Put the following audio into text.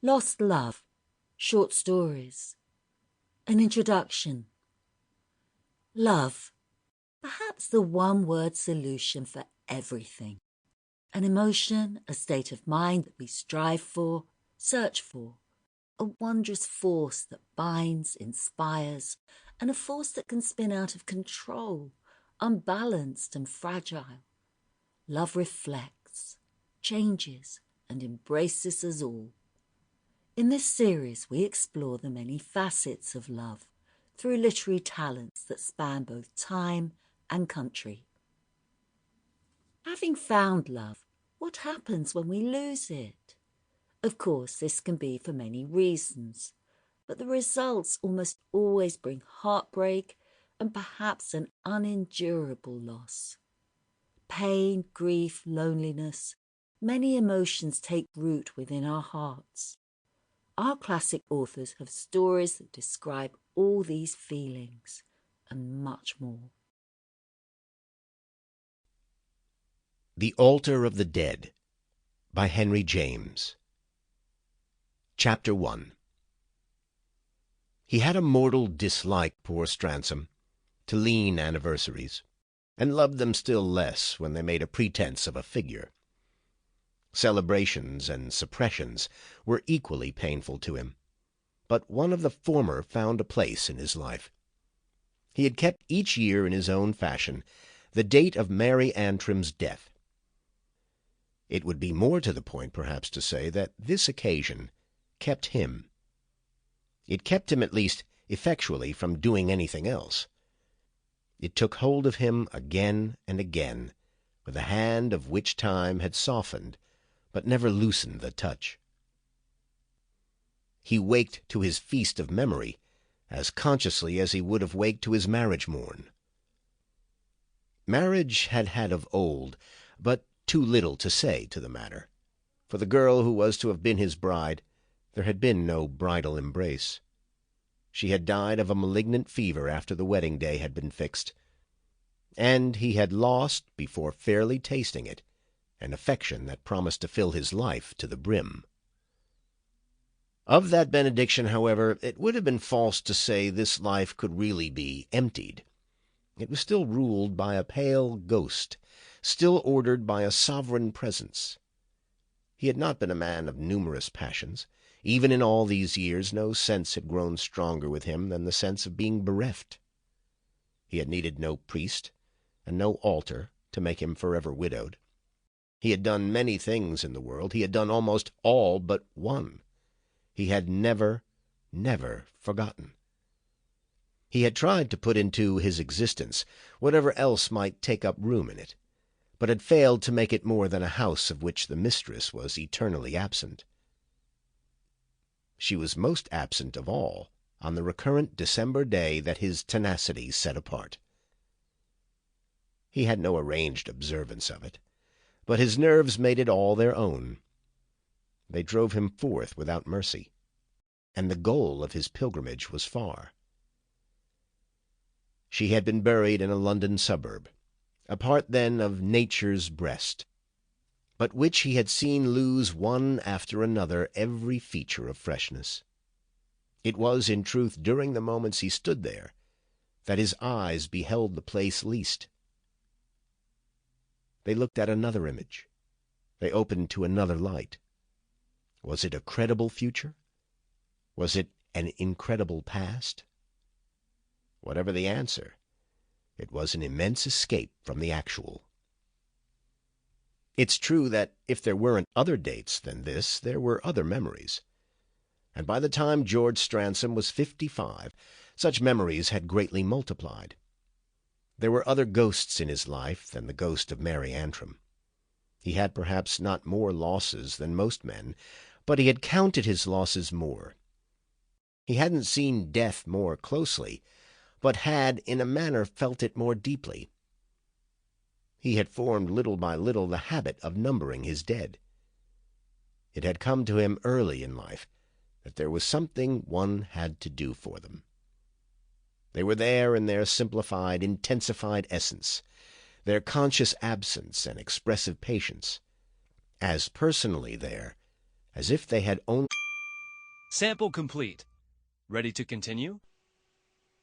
Lost Love, Short Stories. An Introduction. Love, perhaps the one-word solution for everything. An emotion, a state of mind that we strive for, search for. A wondrous force that binds, inspires, and a force that can spin out of control, unbalanced and fragile. Love reflects, changes, and embraces us all. In this series, we explore the many facets of love through literary talents that span both time and country. Having found love, what happens when we lose it? Of course, this can be for many reasons, but the results almost always bring heartbreak and perhaps an unendurable loss. Pain, grief, loneliness, many emotions take root within our hearts. Our classic authors have stories that describe all these feelings and much more. The Altar of the Dead by Henry James. Chapter 1. He had a mortal dislike, poor Stransom, to lean anniversaries, and loved them still less when they made a pretense of a figure. Celebrations and suppressions were equally painful to him, but one of the former found a place in his life. He had kept each year in his own fashion the date of Mary Antrim's death. It would be more to the point, perhaps, to say that this occasion kept him. It kept him, at least effectually, from doing anything else. It took hold of him again and again, with a hand of which time had softened, but never loosened the touch. He waked to his feast of memory as consciously as he would have waked to his marriage morn. Marriage had had of old but too little to say to the matter. For the girl who was to have been his bride, there had been no bridal embrace. She had died of a malignant fever after the wedding day had been fixed, and he had lost, before fairly tasting it, an affection that promised to fill his life to the brim. Of that benediction, however, it would have been false to say this life could really be emptied. It was still ruled by a pale ghost, still ordered by a sovereign presence. He had not been a man of numerous passions. Even in all these years no sense had grown stronger with him than the sense of being bereft. He had needed no priest and no altar to make him forever widowed. He had done many things in the world. He had done almost all but one. He had never forgotten. He had tried to put into his existence whatever else might take up room in it, but had failed to make it more than a house of which the mistress was eternally absent. She was most absent of all on the recurrent December day that his tenacity set apart. He had no arranged observance of it, but his nerves made it all their own. They drove him forth without mercy, and the goal of his pilgrimage was far. She had been buried in a London suburb, a part then of nature's breast, but which he had seen lose one after another every feature of freshness. It was, in truth, during the moments he stood there, that his eyes beheld the place least. They looked at another image. They opened to another light. Was it a credible future? Was it an incredible past? Whatever the answer, it was an immense escape from the actual. It's true that if there weren't other dates than this, there were other memories. And by the time George Stransom was 55, such memories had greatly multiplied. There were other ghosts in his life than the ghost of Mary Antrim. He had perhaps not more losses than most men, but he had counted his losses more. He hadn't seen death more closely, but had in a manner felt it more deeply. He had formed little by little the habit of numbering his dead. It had come to him early in life that there was something one had to do for them. They were there in their simplified, intensified essence, their conscious absence and expressive patience, as personally there as if they had only Sample complete. Ready to continue?